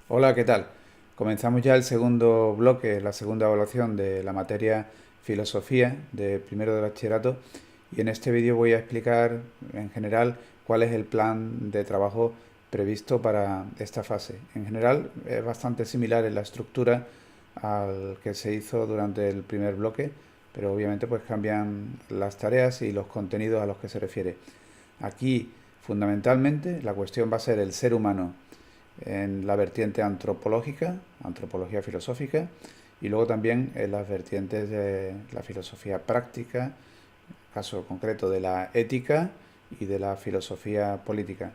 Hola, ¿qué tal? Comenzamos ya el segundo bloque, la segunda evaluación de la materia filosofía de primero de bachillerato y en este vídeo voy a explicar en general cuál es el plan de trabajo previsto para esta fase. En general es bastante similar en la estructura al que se hizo durante el primer bloque, pero obviamente pues cambian las tareas y los contenidos a los que se refiere. Aquí fundamentalmente la cuestión va a ser el ser humano en la vertiente antropológica, antropología filosófica, y luego también en las vertientes de la filosofía práctica, caso concreto de la ética y de la filosofía política.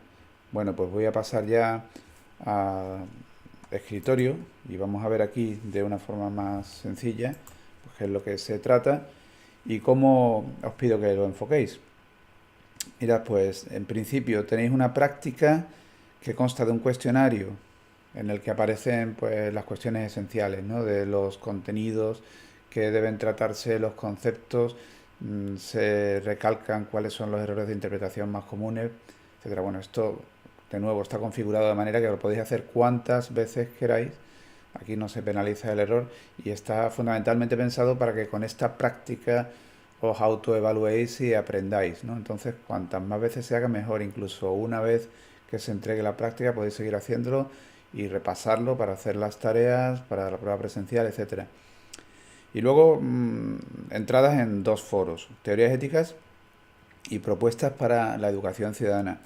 Bueno, pues voy a pasar ya a escritorio y vamos a ver aquí de una forma más sencilla pues, qué es lo que se trata y cómo os pido que lo enfoquéis. Mirad, pues en principio tenéis una práctica que consta de un cuestionario en el que aparecen pues las cuestiones esenciales, ¿no? De los contenidos que deben tratarse, los conceptos, se recalcan cuáles son los errores de interpretación más comunes, etcétera. Bueno, esto de nuevo está configurado de manera que lo podéis hacer cuantas veces queráis. Aquí no se penaliza el error y está fundamentalmente pensado para que con esta práctica os autoevaluéis y aprendáis, ¿no? Entonces, cuantas más veces se haga, mejor. Incluso una vez que se entregue la práctica, podéis seguir haciéndolo y repasarlo para hacer las tareas, para la prueba presencial, etcétera. Y luego, entradas en dos foros, teorías éticas y propuestas para la educación ciudadana.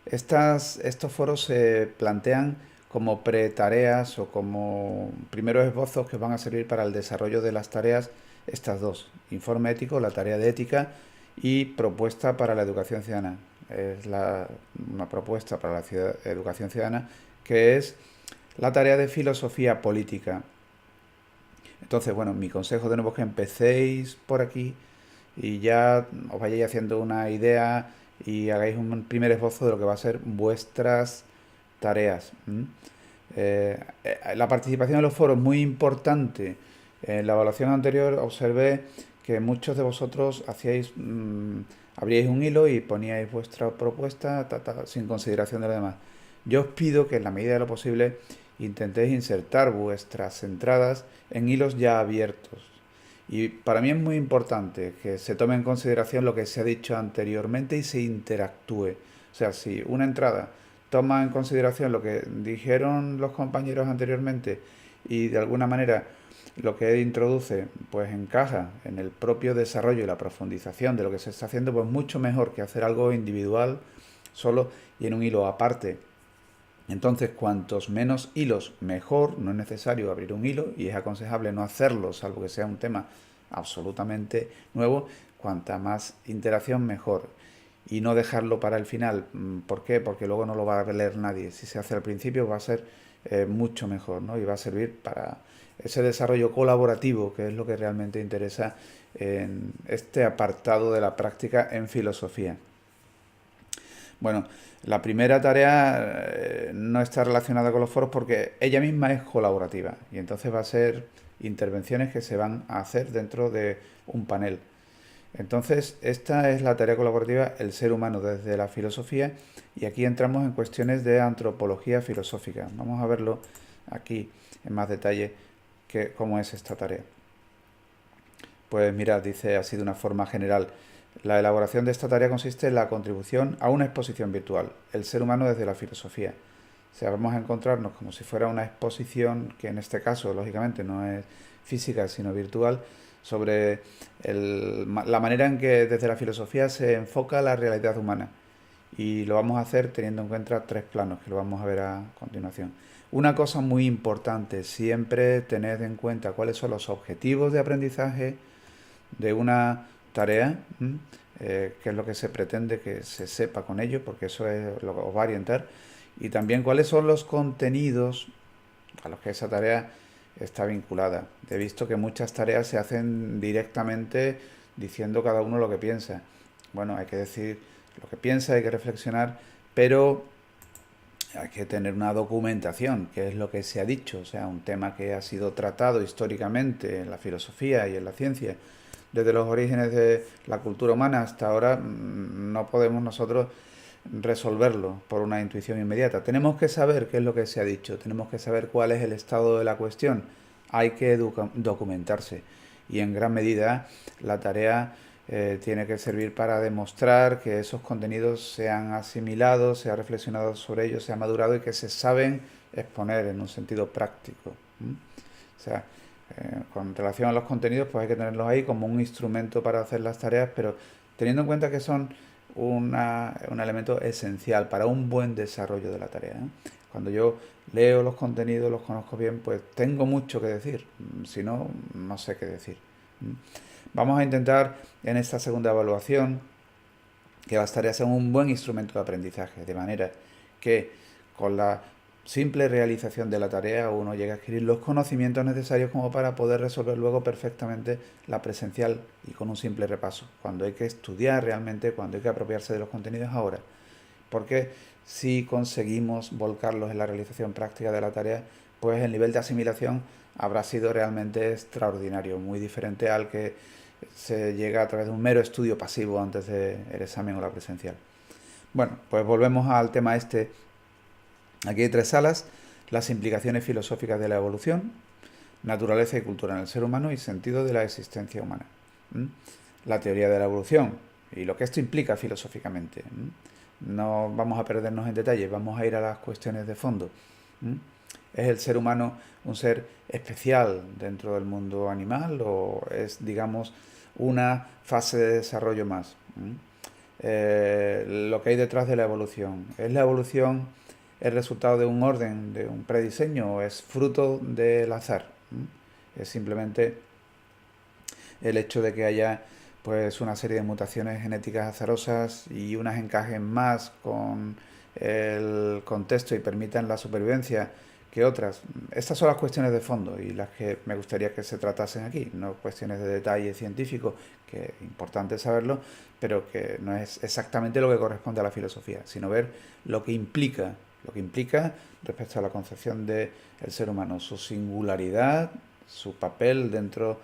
Estos foros se plantean como pre-tareas o como primeros esbozos que van a servir para el desarrollo de las tareas, estas dos, informe ético, la tarea de ética y propuesta para la educación ciudadana. Es una propuesta para la educación ciudadana que es la tarea de filosofía política. Entonces, bueno, mi consejo de nuevo es que empecéis por aquí y ya os vayáis haciendo una idea y hagáis un primer esbozo de lo que va a ser vuestras tareas. La participación en los foros es muy importante. En la evaluación anterior observé que muchos de vosotros abríais un hilo y poníais vuestra propuesta sin consideración de lo demás. Yo os pido que en la medida de lo posible intentéis insertar vuestras entradas en hilos ya abiertos. Y para mí es muy importante que se tome en consideración lo que se ha dicho anteriormente y se interactúe. O sea, si una entrada toma en consideración lo que dijeron los compañeros anteriormente y de alguna manera lo que introduce pues encaja en el propio desarrollo y la profundización de lo que se está haciendo, pues mucho mejor que hacer algo individual solo y en un hilo aparte. Entonces, cuantos menos hilos, mejor. No es necesario abrir un hilo y es aconsejable no hacerlo, salvo que sea un tema absolutamente nuevo. Cuanta más interacción, mejor. Y no dejarlo para el final. ¿Por qué? Porque luego no lo va a leer nadie. Si se hace al principio va a ser mucho mejor, ¿no? Y va a servir para ese desarrollo colaborativo, que es lo que realmente interesa en este apartado de la práctica en filosofía. Bueno, la primera tarea no está relacionada con los foros porque ella misma es colaborativa y entonces va a ser intervenciones que se van a hacer dentro de un panel. Entonces, esta es la tarea colaborativa, el ser humano desde la filosofía y aquí entramos en cuestiones de antropología filosófica. Vamos a verlo aquí en más detalle cómo es esta tarea. Pues mira, dice así de una forma general. La elaboración de esta tarea consiste en la contribución a una exposición virtual, el ser humano desde la filosofía. O sea, vamos a encontrarnos como si fuera una exposición, que en este caso, lógicamente, no es física, sino virtual, sobre la manera en que desde la filosofía se enfoca la realidad humana. Y lo vamos a hacer teniendo en cuenta tres planos, que lo vamos a ver a continuación. Una cosa muy importante, siempre tened en cuenta cuáles son los objetivos de aprendizaje de una tarea, qué es lo que se pretende que se sepa con ello, porque eso es lo que os va a orientar, y también cuáles son los contenidos a los que esa tarea está vinculada. He visto que muchas tareas se hacen directamente diciendo cada uno lo que piensa. Bueno, hay que decir lo que piensa, hay que reflexionar, pero hay que tener una documentación, que es lo que se ha dicho, o sea, un tema que ha sido tratado históricamente en la filosofía y en la ciencia desde los orígenes de la cultura humana hasta ahora. No podemos nosotros resolverlo por una intuición inmediata. Tenemos que saber qué es lo que se ha dicho, tenemos que saber cuál es el estado de la cuestión, hay que documentarse y en gran medida la tarea tiene que servir para demostrar que esos contenidos se han asimilado, se ha reflexionado sobre ellos, se ha madurado y que se saben exponer en un sentido práctico. O sea, con relación a los contenidos, pues hay que tenerlos ahí como un instrumento para hacer las tareas, pero teniendo en cuenta que son un elemento esencial para un buen desarrollo de la tarea. Cuando yo leo los contenidos, los conozco bien, pues tengo mucho que decir. Si no, no sé qué decir. Vamos a intentar en esta segunda evaluación que las tareas sean un buen instrumento de aprendizaje, de manera que con la simple realización de la tarea uno llega a adquirir los conocimientos necesarios como para poder resolver luego perfectamente la presencial y con un simple repaso. Cuando hay que estudiar realmente, cuando hay que apropiarse de los contenidos ahora. Porque si conseguimos volcarlos en la realización práctica de la tarea, pues el nivel de asimilación habrá sido realmente extraordinario, muy diferente al que se llega a través de un mero estudio pasivo antes del examen o la presencial. Bueno, pues volvemos al tema este. Aquí hay 3 salas: las implicaciones filosóficas de la evolución, naturaleza y cultura en el ser humano y sentido de la existencia humana. La teoría de la evolución y lo que esto implica filosóficamente. No vamos a perdernos en detalles, vamos a ir a las cuestiones de fondo. ¿Es el ser humano un ser especial dentro del mundo animal o es, digamos, una fase de desarrollo más? Lo que hay detrás de la evolución. ¿Es la evolución el resultado de un orden, de un prediseño, o es fruto del azar? Es simplemente el hecho de que haya pues una serie de mutaciones genéticas azarosas y unas encajen más con el contexto y permitan la supervivencia que otras. Estas son las cuestiones de fondo y las que me gustaría que se tratasen aquí, no cuestiones de detalle científico, que es importante saberlo, pero que no es exactamente lo que corresponde a la filosofía, sino ver lo que implica respecto a la concepción del ser humano, su singularidad, su papel dentro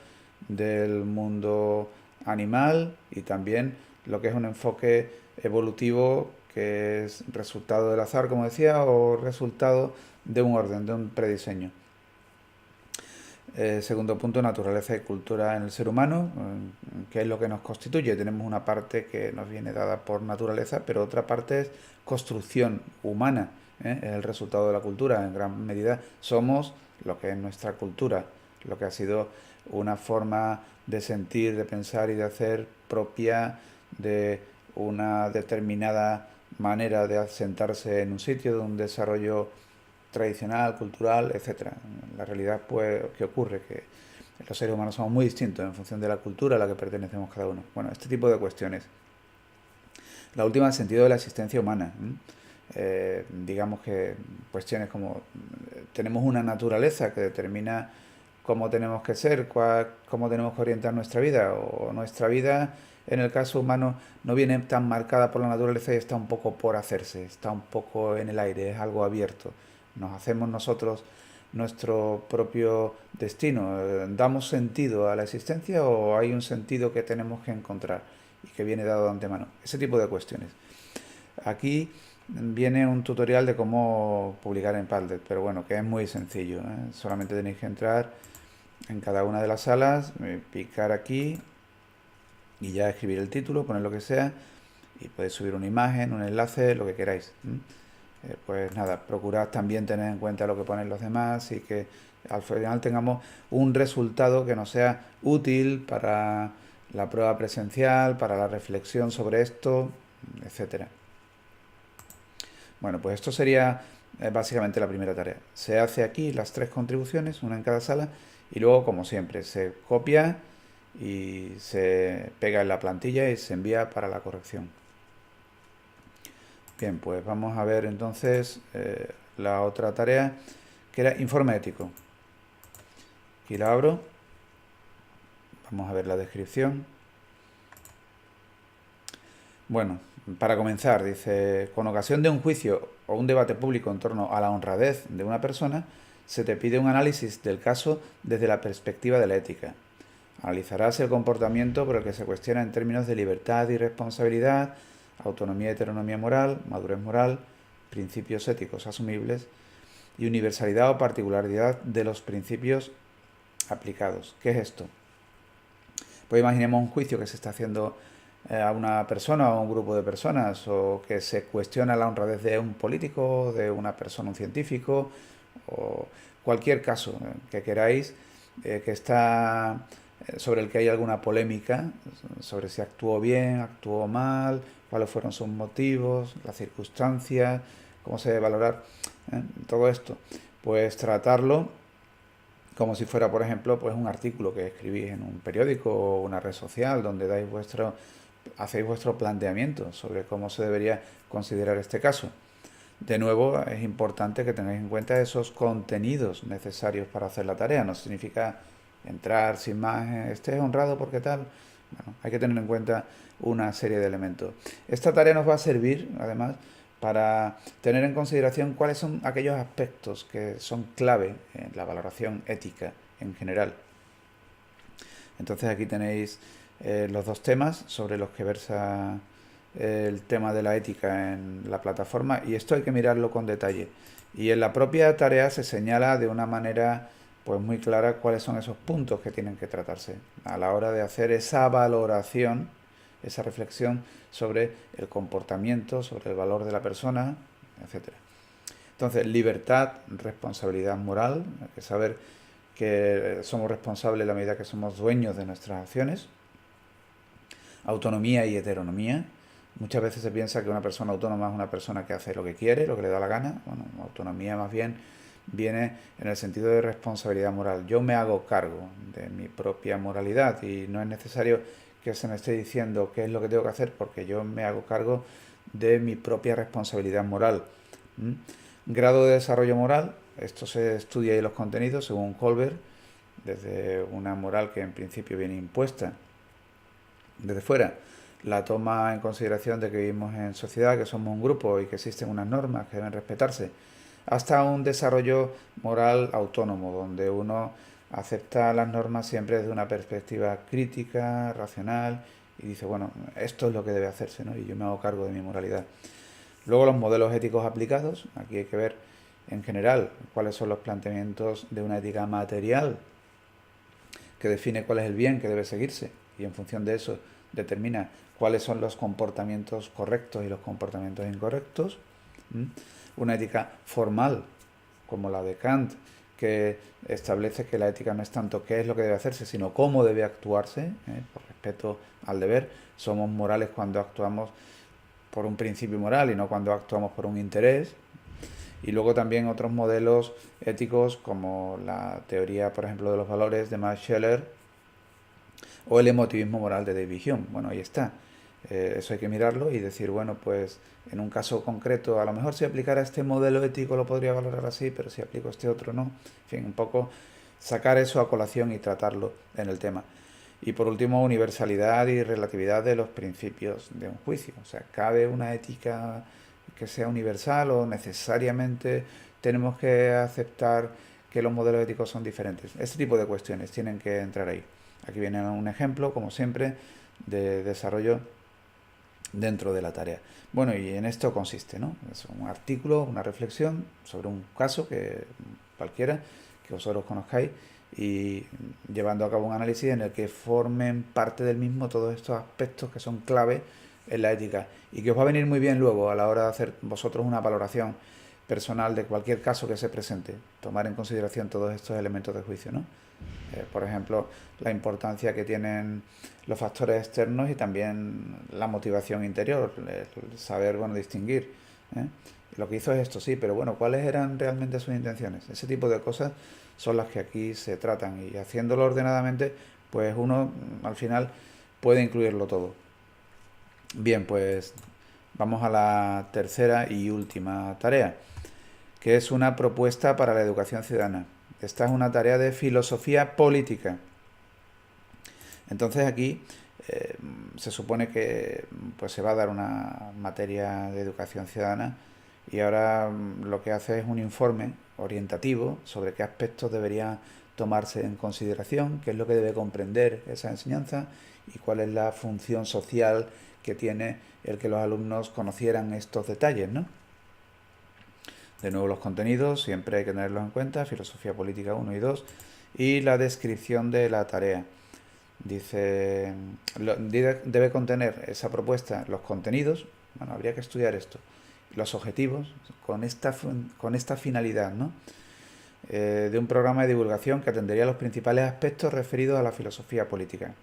del mundo animal y también lo que es un enfoque evolutivo que es resultado del azar, como decía, o resultado de un orden, de un prediseño. Segundo punto, naturaleza y cultura en el ser humano, que es lo que nos constituye. Tenemos una parte que nos viene dada por naturaleza, pero otra parte es construcción humana, es el resultado de la cultura. En gran medida somos lo que es nuestra cultura, lo que ha sido una forma de sentir, de pensar y de hacer propia de una determinada manera de asentarse en un sitio, de un desarrollo tradicional, cultural, etcétera. La realidad, pues, ¿qué ocurre? Que los seres humanos somos muy distintos en función de la cultura a la que pertenecemos cada uno. Bueno, este tipo de cuestiones. La última, el sentido de la existencia humana. Digamos que cuestiones como tenemos una naturaleza que determina cómo tenemos que ser, cómo tenemos que orientar nuestra vida, o nuestra vida en el caso humano no viene tan marcada por la naturaleza y está un poco por hacerse, está un poco en el aire, es algo abierto. Nos hacemos nosotros nuestro propio destino, ¿damos sentido a la existencia o hay un sentido que tenemos que encontrar y que viene dado de antemano? Ese tipo de cuestiones. Aquí viene un tutorial de cómo publicar en Padlet, pero bueno, que es muy sencillo, ¿eh? Solamente tenéis que entrar en cada una de las salas, picar aquí y ya escribir el título, poner lo que sea y podéis subir una imagen, un enlace, lo que queráis. Pues nada, procurad también tener en cuenta lo que ponen los demás y que al final tengamos un resultado que nos sea útil para la prueba presencial, para la reflexión sobre esto, etcétera. Bueno, pues esto sería básicamente la primera tarea. Se hace aquí las 3 contribuciones, una en cada sala, y luego, como siempre, se copia y se pega en la plantilla y se envía para la corrección. Bien, pues vamos a ver entonces la otra tarea, que era informe ético. Aquí la abro. Vamos a ver la descripción. Bueno, para comenzar, dice, con ocasión de un juicio o un debate público en torno a la honradez de una persona, se te pide un análisis del caso desde la perspectiva de la ética. Analizarás el comportamiento por el que se cuestiona en términos de libertad y responsabilidad, autonomía y heteronomía moral, madurez moral, principios éticos asumibles y universalidad o particularidad de los principios aplicados. ¿Qué es esto? Pues imaginemos un juicio que se está haciendo a una persona o a un grupo de personas, o que se cuestiona la honradez de un político, de una persona, un científico, o cualquier caso que queráis, que está sobre el que hay alguna polémica, sobre si actuó bien, actuó mal, cuáles fueron sus motivos, las circunstancias, cómo se debe valorar, todo esto. Pues tratarlo como si fuera, por ejemplo, pues un artículo que escribís en un periódico o una red social donde hacéis vuestro planteamiento sobre cómo se debería considerar este caso. De nuevo, es importante que tengáis en cuenta esos contenidos necesarios para hacer la tarea. No significa entrar sin más, estés honrado porque tal. Bueno, hay que tener en cuenta una serie de elementos. Esta tarea nos va a servir, además, para tener en consideración cuáles son aquellos aspectos que son clave en la valoración ética en general. Entonces aquí tenéis los dos temas sobre los que versa el tema de la ética en la plataforma, y esto hay que mirarlo con detalle. Y en la propia tarea se señala de una manera pues muy clara cuáles son esos puntos que tienen que tratarse a la hora de hacer esa valoración, esa reflexión sobre el comportamiento, sobre el valor de la persona, etcétera. Entonces, libertad, responsabilidad moral, hay que saber que somos responsables en la medida que somos dueños de nuestras acciones. Autonomía y heteronomía. Muchas veces se piensa que una persona autónoma es una persona que hace lo que quiere, lo que le da la gana. Bueno, autonomía más bien viene en el sentido de responsabilidad moral. Yo me hago cargo de mi propia moralidad y no es necesario que se me esté diciendo qué es lo que tengo que hacer, porque yo me hago cargo de mi propia responsabilidad moral. Grado de desarrollo moral, esto se estudia ahí los contenidos según Colbert, desde una moral que en principio viene impuesta desde fuera, la toma en consideración de que vivimos en sociedad, que somos un grupo y que existen unas normas que deben respetarse, hasta un desarrollo moral autónomo, donde uno acepta las normas siempre desde una perspectiva crítica, racional, y dice, bueno, esto es lo que debe hacerse, ¿no? Y yo me hago cargo de mi moralidad. Luego los modelos éticos aplicados, aquí hay que ver en general cuáles son los planteamientos de una ética material, que define cuál es el bien que debe seguirse, y en función de eso determina cuáles son los comportamientos correctos y los comportamientos incorrectos. Una ética formal, como la de Kant, que establece que la ética no es tanto qué es lo que debe hacerse, sino cómo debe actuarse, por respeto al deber. Somos morales cuando actuamos por un principio moral y no cuando actuamos por un interés. Y luego también otros modelos éticos como la teoría, por ejemplo, de los valores de Max Scheler o el emotivismo moral de David Hume. Bueno, ahí está. Eso hay que mirarlo y decir, bueno, pues en un caso concreto, a lo mejor si aplicara este modelo ético lo podría valorar así, pero si aplico este otro no. En fin, un poco sacar eso a colación y tratarlo en el tema. Y por último, universalidad y relatividad de los principios de un juicio. O sea, ¿cabe una ética que sea universal o necesariamente tenemos que aceptar que los modelos éticos son diferentes? Este tipo de cuestiones tienen que entrar ahí. Aquí viene un ejemplo, como siempre, de desarrollo dentro de la tarea. Bueno, y en esto consiste, ¿no? Es un artículo, una reflexión sobre un caso que cualquiera que vosotros conozcáis y llevando a cabo un análisis en el que formen parte del mismo todos estos aspectos que son clave en la ética y que os va a venir muy bien luego a la hora de hacer vosotros una valoración personal de cualquier caso que se presente, tomar en consideración todos estos elementos de juicio, ¿no? Por ejemplo, la importancia que tienen los factores externos y también la motivación interior, el saber, bueno, distinguir. ¿eh? Lo que hizo es esto, sí, pero bueno, ¿cuáles eran realmente sus intenciones? Ese tipo de cosas son las que aquí se tratan y haciéndolo ordenadamente, pues uno al final puede incluirlo todo. Bien, pues vamos a la tercera y última tarea, que es una propuesta para la educación ciudadana. Esta es una tarea de filosofía política. Entonces aquí se supone que pues se va a dar una materia de educación ciudadana y ahora lo que hace es un informe orientativo sobre qué aspectos deberían tomarse en consideración, qué es lo que debe comprender esa enseñanza y cuál es la función social que tiene el que los alumnos conocieran estos detalles, ¿no? De nuevo, los contenidos, siempre hay que tenerlos en cuenta, filosofía política 1 y 2, y la descripción de la tarea. Dice, debe contener esa propuesta los contenidos, bueno, habría que estudiar esto, los objetivos, con esta finalidad, ¿no? De un programa de divulgación que atendería los principales aspectos referidos a la filosofía política.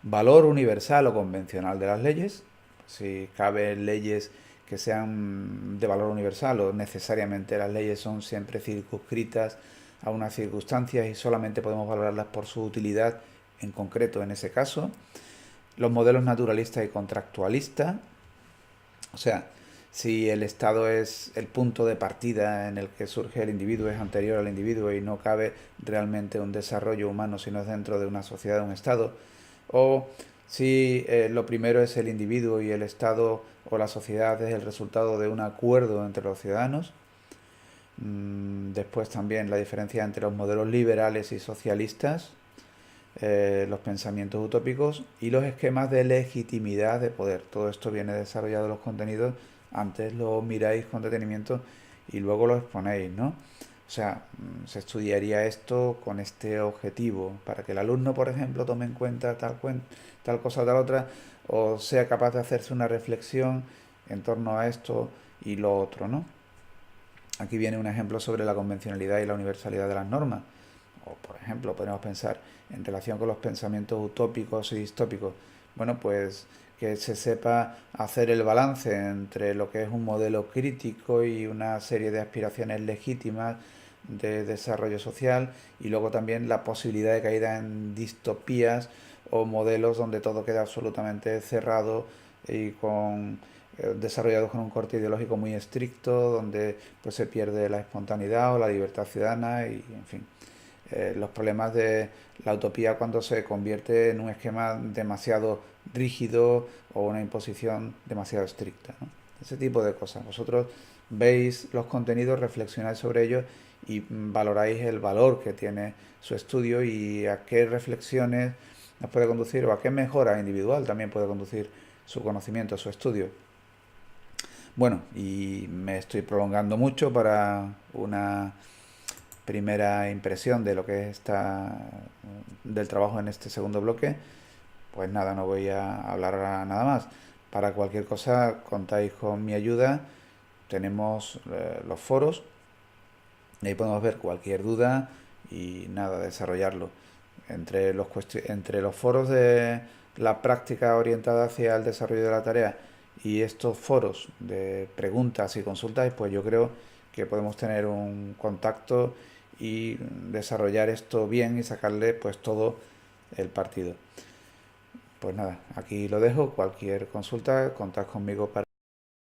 Valor universal o convencional de las leyes, si caben leyes que sean de valor universal o necesariamente las leyes son siempre circunscritas a unas circunstancias y solamente podemos valorarlas por su utilidad en concreto en ese caso. Los modelos naturalistas y contractualistas, o sea, si el Estado es el punto de partida en el que surge el individuo, es anterior al individuo y no cabe realmente un desarrollo humano sino es dentro de una sociedad, de un Estado, o si lo primero es el individuo y el Estado o la sociedad es el resultado de un acuerdo entre los ciudadanos. Después también la diferencia entre los modelos liberales y socialistas, los pensamientos utópicos y los esquemas de legitimidad de poder. Todo esto viene desarrollado en los contenidos, antes lo miráis con detenimiento y luego lo exponéis, ¿no? O sea, se estudiaría esto con este objetivo, para que el alumno, por ejemplo, tome en cuenta tal cosa o tal otra, o sea capaz de hacerse una reflexión en torno a esto y lo otro, ¿no? Aquí viene un ejemplo sobre la convencionalidad y la universalidad de las normas. O, por ejemplo, podemos pensar en relación con los pensamientos utópicos y distópicos. Bueno, pues que se sepa hacer el balance entre lo que es un modelo crítico y una serie de aspiraciones legítimas de desarrollo social y luego también la posibilidad de caída en distopías o modelos donde todo queda absolutamente cerrado y desarrollados con un corte ideológico muy estricto, donde pues se pierde la espontaneidad o la libertad ciudadana y en fin. Los problemas de la utopía cuando se convierte en un esquema demasiado rígido o una imposición demasiado estricta, ¿no? Ese tipo de cosas. Vosotros veis los contenidos, reflexionáis sobre ellos y valoráis el valor que tiene su estudio y a qué reflexiones nos puede conducir o a qué mejora individual también puede conducir su conocimiento, su estudio. Bueno, y me estoy prolongando mucho para una primera impresión de lo que es del trabajo en este segundo bloque. Pues nada, no voy a hablar ahora nada más. Para cualquier cosa contáis con mi ayuda. Tenemos los foros. Ahí podemos ver cualquier duda y nada, desarrollarlo. Entre los foros de la práctica orientada hacia el desarrollo de la tarea y estos foros de preguntas y consultas, pues yo creo que podemos tener un contacto y desarrollar esto bien y sacarle pues todo el partido. Pues nada, aquí lo dejo. Cualquier consulta, contad conmigo para